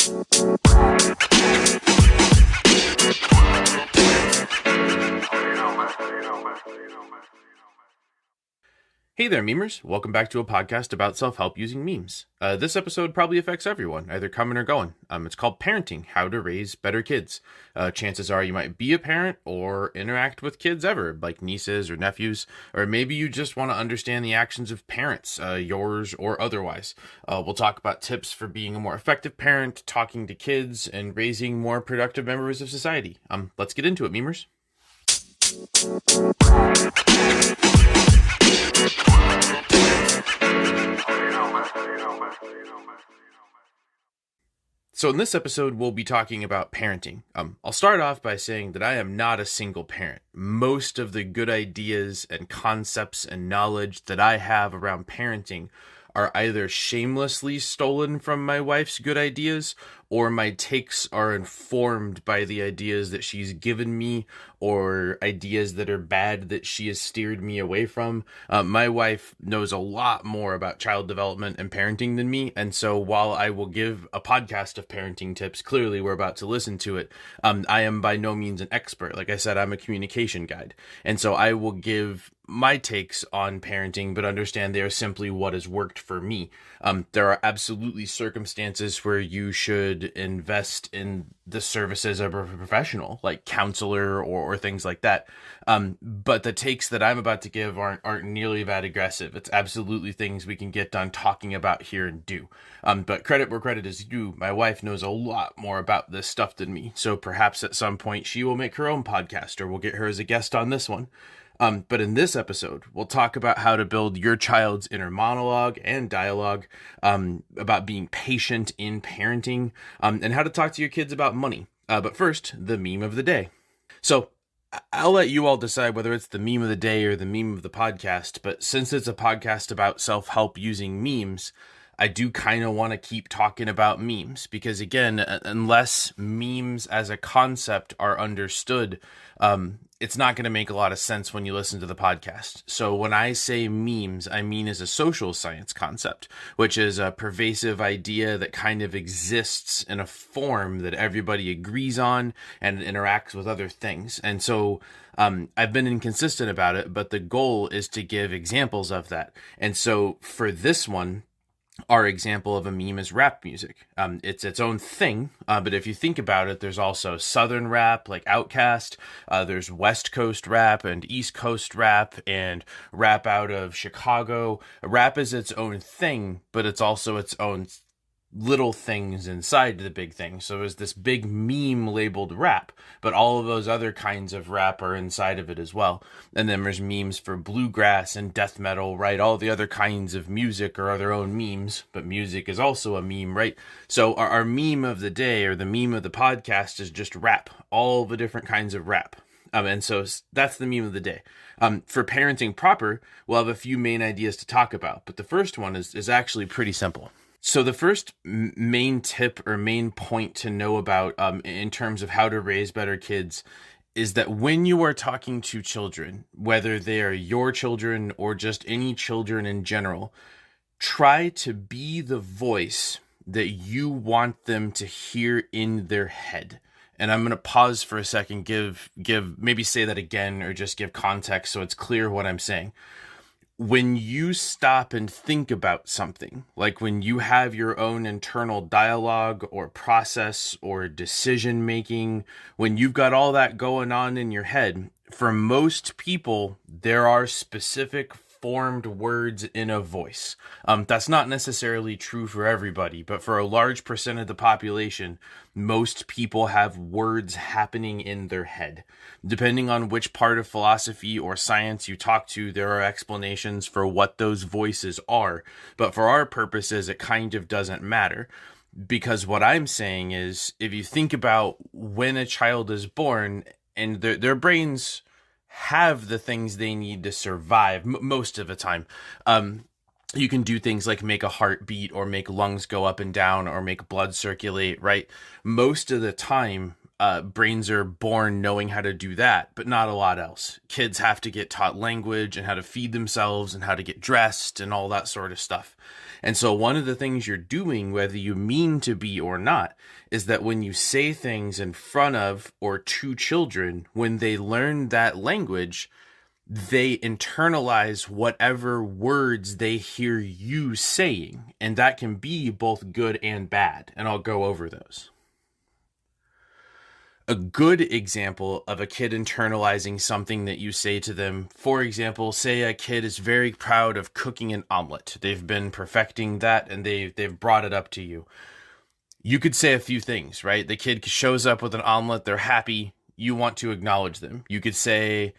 Hey there, memers. Welcome back to a podcast about self-help using memes. This episode probably affects everyone, either coming or going. It's called Parenting, How to Raise Better Kids. Chances are you might be a parent or interact with kids ever, like nieces or nephews, or maybe you just want to understand the actions of parents, yours or otherwise. We'll talk about tips for being a more effective parent, talking to kids, and raising more productive members of society. Let's get into it, memers. So in this episode, we'll be talking about parenting. I'll start off by saying that I am not a single parent. Most of the good ideas and concepts and knowledge that I have around parenting are either shamelessly stolen from my wife's good ideas, or my takes are informed by the ideas that she's given me, or ideas that are bad that she has steered me away from. My wife knows a lot more about child development and parenting than me, and so while I will give a podcast of parenting tips, clearly we're about to listen to it, I am by no means an expert. Like I said, I'm a communication guide, and so I will give my takes on parenting, but understand they are simply what has worked for me. There are absolutely circumstances where you should invest in the services of a professional, like counselor or things like that. But the takes that I'm about to give aren't nearly that aggressive. It's absolutely things we can get done talking about here and do. But credit where credit is due. My wife knows a lot more about this stuff than me. So perhaps at some point she will make her own podcast, or we'll get her as a guest on this one. But in this episode, we'll talk about how to build your child's inner monologue and dialogue, about being patient in parenting, and how to talk to your kids about money. But first, the meme of the day. So I'll let you all decide whether it's the meme of the day or the meme of the podcast, but since it's a podcast about self-help using memes, I do kind of want to keep talking about memes because, again, unless memes as a concept are understood, it's not going to make a lot of sense when you listen to the podcast. So when I say memes, I mean as a social science concept, which is a pervasive idea that kind of exists in a form that everybody agrees on and interacts with other things. And so I've been inconsistent about it, but the goal is to give examples of that. And so for this one, our example of a meme is rap music. It's its own thing, but if you think about it, there's also Southern rap, like Outkast. There's West Coast rap and East Coast rap and rap out of Chicago. Rap is its own thing, but it's also its own little things inside the big thing. So there's this big meme labeled rap, but all of those other kinds of rap are inside of it as well. And then there's memes for bluegrass and death metal, right? All the other kinds of music are their own memes, but music is also a meme, right? So our meme of the day, or the meme of the podcast, is just rap, all the different kinds of rap. And so that's the meme of the day. For parenting proper, we'll have a few main ideas to talk about, but the first one is actually pretty simple. So the first main tip or main point to know about in terms of how to raise better kids is that when you are talking to children, whether they are your children or just any children in general, try to be the voice that you want them to hear in their head. And I'm going to pause for a second, give maybe say that again, or just give context so it's clear what I'm saying. When you stop and think about something, like when you have your own internal dialogue or process or decision making, when you've got all that going on in your head, for most people, there are specific formed words in a voice. That's not necessarily true for everybody, but for a large percent of the population, most people have words happening in their head. Depending on which part of philosophy or science you talk to, there are explanations for what those voices are. But for our purposes, it kind of doesn't matter. Because what I'm saying is, if you think about when a child is born and their brains have the things they need to survive most of the time. You can do things like make a heart beat or make lungs go up and down or make blood circulate, right? Most of the time, brains are born knowing how to do that, but not a lot else. Kids have to get taught language and how to feed themselves and how to get dressed and all that sort of stuff. And so one of the things you're doing, whether you mean to be or not, is that when you say things in front of or to children, when they learn that language, they internalize whatever words they hear you saying. And that can be both good and bad. And I'll go over those. A good example of a kid internalizing something that you say to them, for example, say a kid is very proud of cooking an omelet. They've been perfecting that and they've brought it up to you. You could say a few things, right? The kid shows up with an omelet, they're happy, you want to acknowledge them. You could say,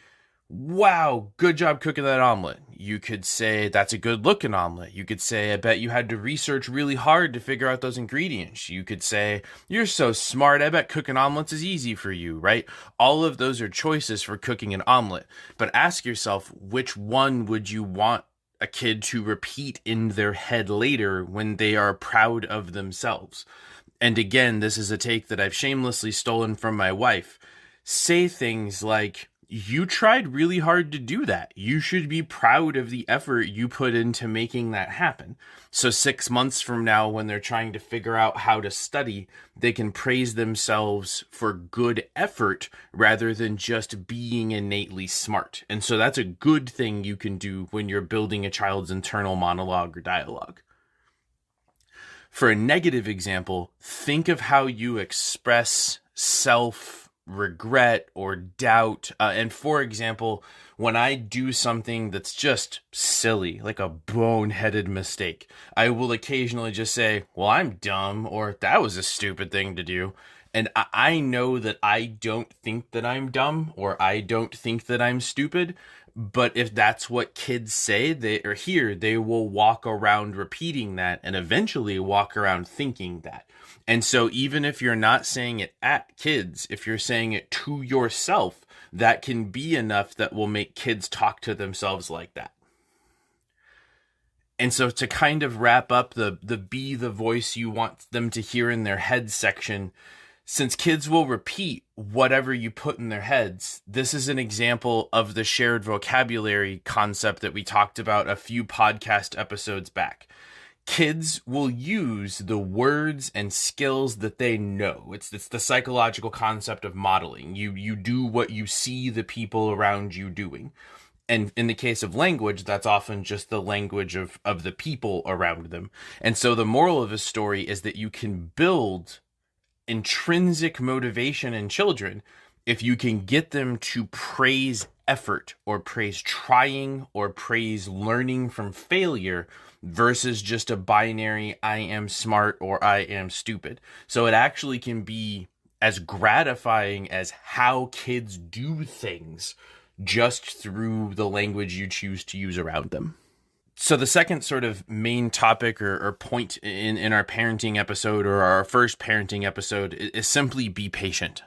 wow, good job cooking that omelet. You could say, that's a good looking omelet. You could say, I bet you had to research really hard to figure out those ingredients. You could say, you're so smart, I bet cooking omelets is easy for you, right? All of those are choices for cooking an omelet. But ask yourself, which one would you want a kid to repeat in their head later when they are proud of themselves? And again, this is a take that I've shamelessly stolen from my wife. Say things like, you tried really hard to do that. You should be proud of the effort you put into making that happen. So 6 months from now, when they're trying to figure out how to study, they can praise themselves for good effort rather than just being innately smart. And so that's a good thing you can do when you're building a child's internal monologue or dialogue. For a negative example, think of how you express self-regret or doubt. And for example, when I do something that's just silly, like a boneheaded mistake, I will occasionally just say, well, I'm dumb, or that was a stupid thing to do. And I know that I don't think that I'm dumb, or I don't think that I'm stupid. But if that's what kids say they will walk around repeating that and eventually walk around thinking that. And so even if you're not saying it at kids, if you're saying it to yourself, that can be enough that will make kids talk to themselves like that. And so to kind of wrap up the be the voice you want them to hear in their head section, since kids will repeat whatever you put in their heads, this is an example of the shared vocabulary concept that we talked about a few podcast episodes back. Kids will use the words and skills that they know. It's the psychological concept of modeling. You do what you see the people around you doing. And in the case of language, that's often just the language of the people around them. And so the moral of the story is that you can build intrinsic motivation in children if you can get them to praise effort or praise trying or praise learning from failure versus just a binary I am smart or I am stupid. So it actually can be as gratifying as how kids do things just through the language you choose to use around them. So the second sort of main topic or point in our parenting episode, or our first parenting episode, is simply be patient.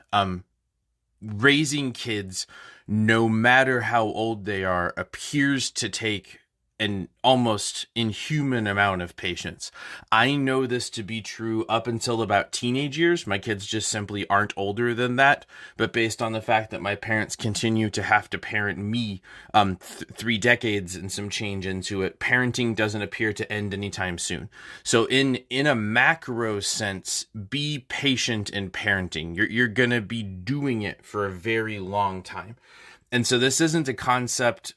Raising kids, no matter how old they are, appears to take an almost inhuman amount of patience. I know this to be true up until about teenage years. My kids just simply aren't older than that. But based on the fact that my parents continue to have to parent me 3 decades and some change into it, parenting doesn't appear to end anytime soon. So in a macro sense, be patient in parenting. You're going to be doing it for a very long time. And so this isn't a concept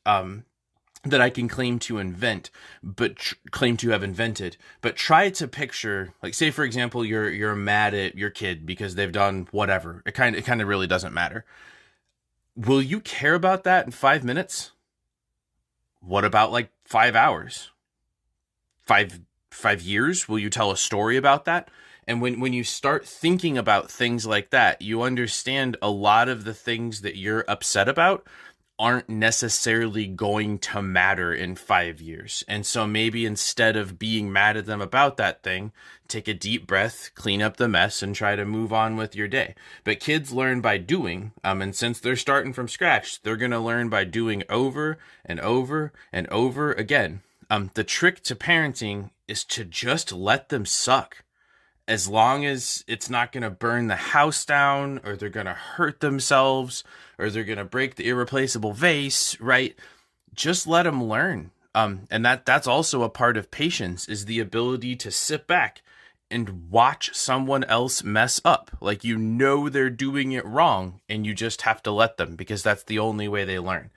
that I can claim to invent, but claim to have invented. But try to picture, like, say for example, you're mad at your kid because they've done whatever. It kind of really doesn't matter. Will you care about that in 5 minutes? What about like 5 hours? 5 years? Will you tell a story about that? And when you start thinking about things like that, you understand a lot of the things that you're upset about aren't necessarily going to matter in 5 years. And so maybe instead of being mad at them about that thing, take a deep breath, clean up the mess, and try to move on with your day. But kids learn by doing, and since they're starting from scratch, they're going to learn by doing over and over and over again. The trick to parenting is to just let them suck. As long as it's not going to burn the house down, or they're going to hurt themselves, or they're going to break the irreplaceable vase, right? Just let them learn. And that's also a part of patience, is the ability to sit back and watch someone else mess up. Like, you know they're doing it wrong, and you just have to let them, because that's the only way they learn.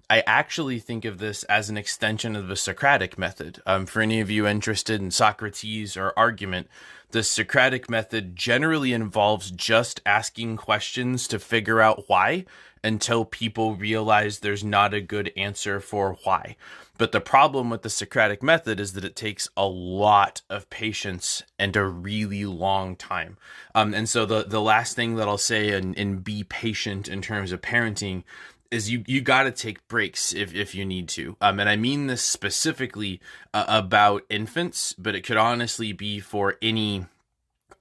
I actually think of this as an extension of the Socratic method. For any of you interested in Socrates or argument, the Socratic method generally involves just asking questions to figure out why, until people realize there's not a good answer for why. But the problem with the Socratic method is that it takes a lot of patience and a really long time. And so the last thing that I'll say in be patient in terms of parenting is you got to take breaks if you need to. And I mean this specifically about infants, but it could honestly be for any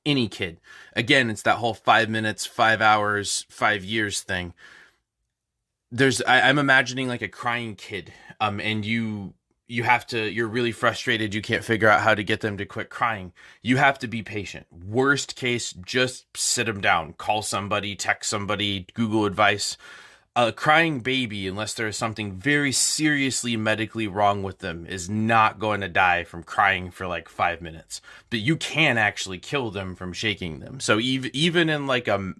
kid. Again, it's that whole 5 minutes, 5 hours, 5 years thing. I'm imagining like a crying kid, and you're really frustrated. You can't figure out how to get them to quit crying. You have to be patient. Worst case, just sit them down, call somebody, text somebody, Google advice. A crying baby, unless there is something very seriously medically wrong with them, is not going to die from crying for like 5 minutes. But you can actually kill them from shaking them. So even in like a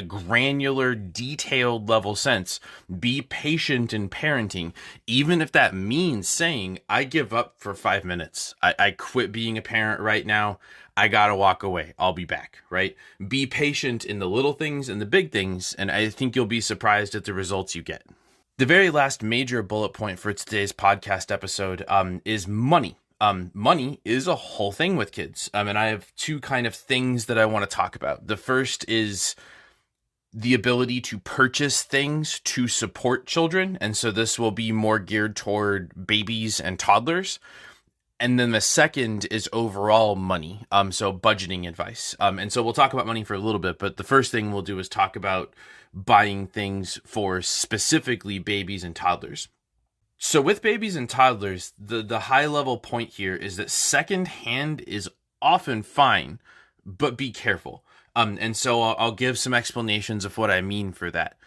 granular, detailed level sense, be patient in parenting, even if that means saying, I give up for 5 minutes. I quit being a parent right now. I gotta walk away. I'll be back, right? Be patient in the little things and the big things, and I think you'll be surprised at the results you get. The very last major bullet point for today's podcast episode is money. Money is a whole thing with kids, and I have two kind of things that I want to talk about. The first is the ability to purchase things to support children, and so this will be more geared toward babies and toddlers. And then the second is overall money, so budgeting advice. And so we'll talk about money for a little bit, but the first thing we'll do is talk about buying things for specifically babies and toddlers. So with babies and toddlers, the high level point here is that secondhand is often fine, but be careful. And so I'll give some explanations of what I mean for that.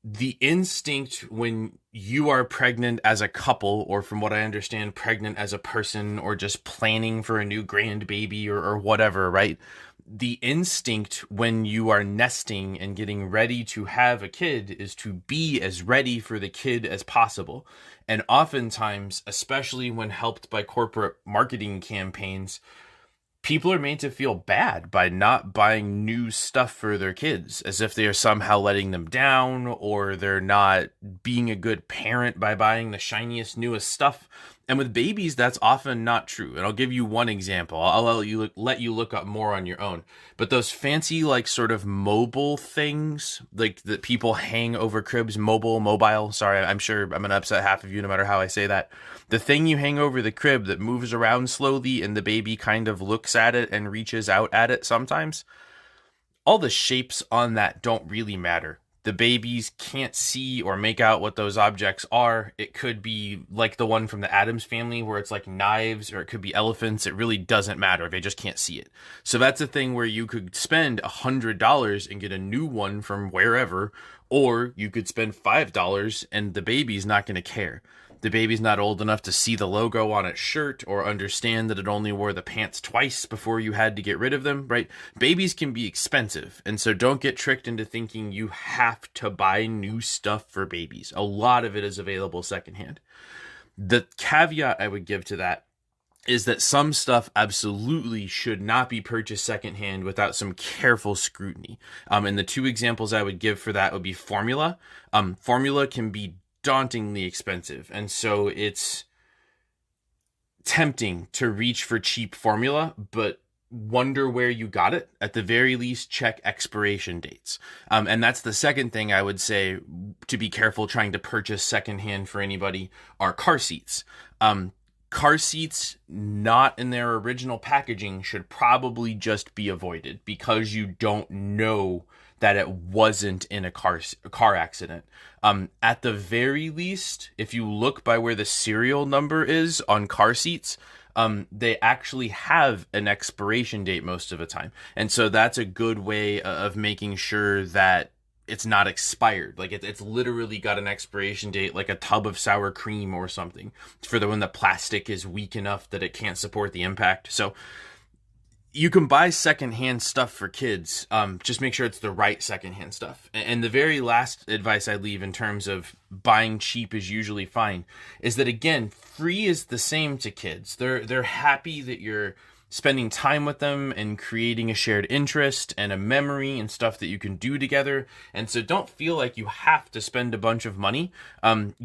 The instinct when you are pregnant as a couple, or from what I understand, pregnant as a person, or just planning for a new grandbaby or whatever, right? The instinct when you are nesting and getting ready to have a kid is to be as ready for the kid as possible. And oftentimes, especially when helped by corporate marketing campaigns, people are made to feel bad by not buying new stuff for their kids, as if they are somehow letting them down, or they're not being a good parent by buying the shiniest, newest stuff. And with babies, that's often not true. And I'll give you one example. I'll let you look up more on your own. But those fancy, like, sort of mobile things, like that people hang over cribs, mobile. Sorry, I'm sure I'm going to upset half of you no matter how I say that. The thing you hang over the crib that moves around slowly and the baby kind of looks at it and reaches out at it sometimes. All the shapes on that don't really matter. The babies can't see or make out what those objects are. It could be like the one from the Addams Family where it's like knives, or it could be elephants. It really doesn't matter. They just can't see it. So that's a thing where you could spend $100 and get a new one from wherever, or you could spend $5 and the baby's not going to care. The baby's not old enough to see the logo on its shirt or understand that it only wore the pants twice before you had to get rid of them, right? Babies can be expensive, and so don't get tricked into thinking you have to buy new stuff for babies. A lot of it is available secondhand. The caveat I would give to that is that some stuff absolutely should not be purchased secondhand without some careful scrutiny. And the two examples I would give for that would be formula. Formula can be dauntingly expensive, and so it's tempting to reach for cheap formula, but wonder where you got it. At the very least, check expiration dates. And that's the second thing I would say to be careful trying to purchase secondhand for anybody are car seats. Car seats not in their original packaging should probably just be avoided, because you don't know that it wasn't in a car accident. At the very least, if you look by where the serial number is on car seats, they actually have an expiration date most of the time. And so that's a good way of making sure that it's not expired. Like it's literally got an expiration date, like a tub of sour cream or something, for the when the plastic is weak enough that it can't support the impact. So you can buy secondhand stuff for kids. Just make sure it's the right secondhand stuff. And the very last advice I leave in terms of buying cheap is usually fine is that, again, free is the same to kids. They're happy that you're spending time with them and creating a shared interest and a memory and stuff that you can do together. And so don't feel like you have to spend a bunch of money.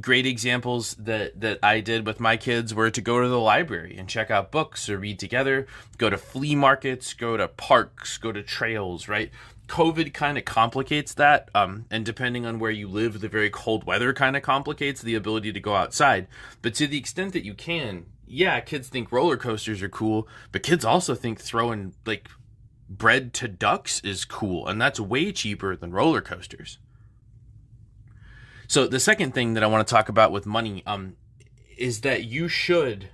Great examples that I did with my kids were to go to the library and check out books or read together, go to flea markets, go to parks, go to trails, right? COVID kind of complicates that. And depending on where you live, the very cold weather kind of complicates the ability to go outside. But to the extent that you can, yeah, kids think roller coasters are cool, but kids also think throwing like bread to ducks is cool, and that's way cheaper than roller coasters. So the second thing that I want to talk about with money is that you should,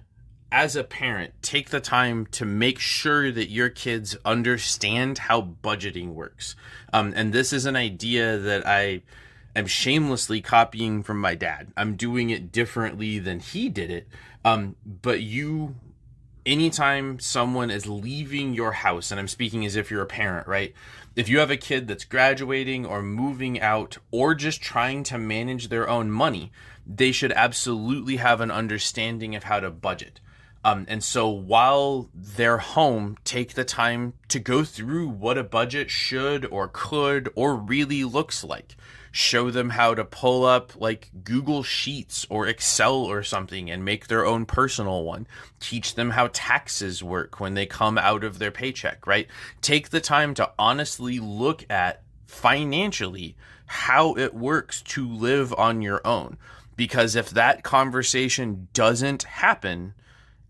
as a parent, take the time to make sure that your kids understand how budgeting works. And this is an idea that I am shamelessly copying from my dad. I'm doing it differently than he did it. But anytime someone is leaving your house, and I'm speaking as if you're a parent, right? If you have a kid that's graduating or moving out or just trying to manage their own money, they should absolutely have an understanding of how to budget. And so while they're home, take the time to go through what a budget should or could or really looks like. Show them how to pull up like Google Sheets or Excel or something and make their own personal one. Teach them how taxes work when they come out of their paycheck, right? Take the time to honestly look at financially how it works to live on your own. Because if that conversation doesn't happen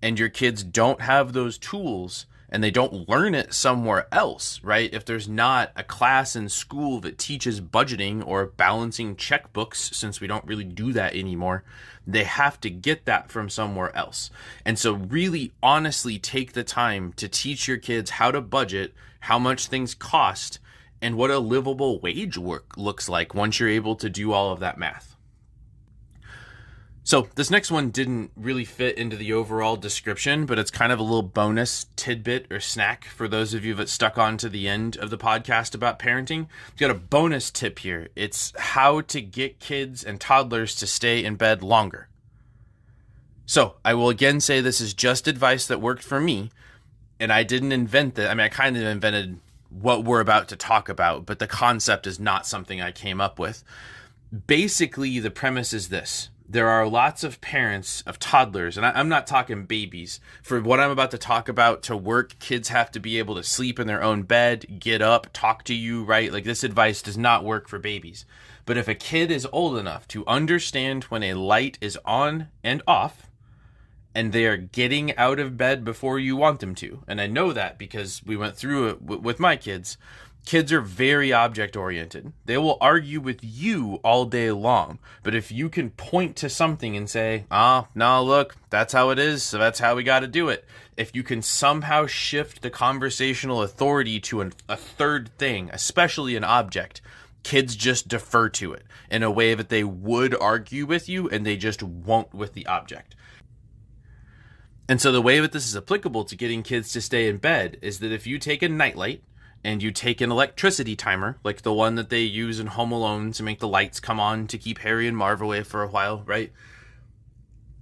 and your kids don't have those tools, and they don't learn it somewhere else, right? If there's not a class in school that teaches budgeting or balancing checkbooks, since we don't really do that anymore, they have to get that from somewhere else. And so really honestly take the time to teach your kids how to budget, how much things cost, and what a livable wage work looks like once you're able to do all of that math. So this next one didn't really fit into the overall description, but it's kind of a little bonus tidbit or snack for those of you that stuck on to the end of the podcast about parenting. We've got a bonus tip here. It's how to get kids and toddlers to stay in bed longer. So I will again say this is just advice that worked for me, and I didn't invent that. I mean, I kind of invented what we're about to talk about, but the concept is not something I came up with. Basically, the premise is this. There are lots of parents of toddlers, and I'm not talking babies. For what I'm about to talk about to work, kids have to be able to sleep in their own bed, get up, talk to you, right? Like this advice does not work for babies. But if a kid is old enough to understand when a light is on and off, and they are getting out of bed before you want them to, and I know that because we went through it with my kids. Kids are very object-oriented. They will argue with you all day long. But if you can point to something and say, no, look, that's how it is, so that's how we got to do it. If you can somehow shift the conversational authority to a third thing, especially an object, kids just defer to it in a way that they would argue with you and they just won't with the object. And so the way that this is applicable to getting kids to stay in bed is that if you take a nightlight, and you take an electricity timer, like the one that they use in Home Alone to make the lights come on to keep Harry and Marv away for a while, right?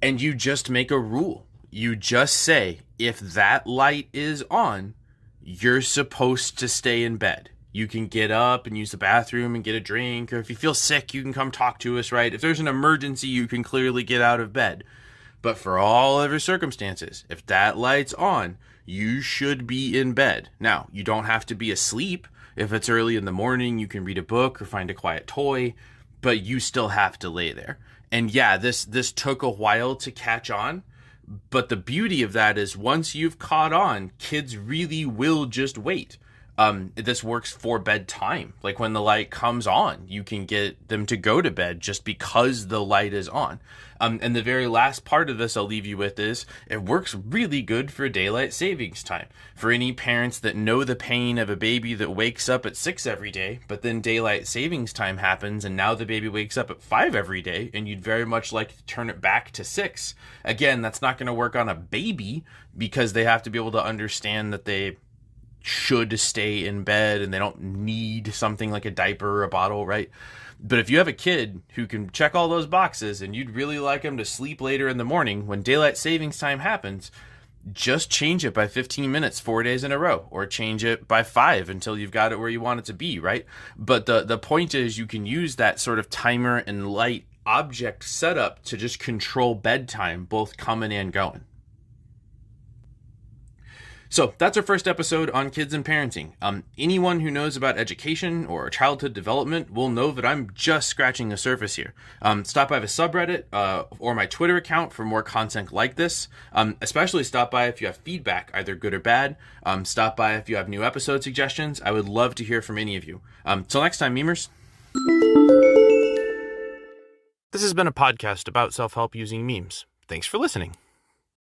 And you just make a rule. You just say, if that light is on, you're supposed to stay in bed. You can get up and use the bathroom and get a drink, or if you feel sick, you can come talk to us, right? If there's an emergency, you can clearly get out of bed. But for all other circumstances, if that light's on, you should be in bed. Now, you don't have to be asleep. If it's early in the morning, you can read a book or find a quiet toy, but you still have to lay there. And yeah, this took a while to catch on, but the beauty of that is once you've caught on, kids really will just wait. This works for bedtime. Like when the light comes on, you can get them to go to bed just because the light is on. And the very last part of this I'll leave you with is it works really good for daylight savings time. For any parents that know the pain of a baby that wakes up at 6 every day, but then daylight savings time happens and now the baby wakes up at 5 every day and you'd very much like to turn it back to 6. Again, that's not going to work on a baby because they have to be able to understand that they should stay in bed and they don't need something like a diaper or a bottle, right? But if you have a kid who can check all those boxes and you'd really like them to sleep later in the morning, when daylight savings time happens, just change it by 15 minutes 4 days in a row, or change it by 5 until you've got it where you want it to be, right? But the point is you can use that sort of timer and light object setup to just control bedtime, both coming and going. So that's our first episode on kids and parenting. Anyone who knows about education or childhood development will know that I'm just scratching the surface here. Stop by the subreddit or my Twitter account for more content like this. Especially stop by if you have feedback, either good or bad. Stop by if you have new episode suggestions. I would love to hear from any of you. Till next time, memers. This has been a podcast about self-help using memes. Thanks for listening.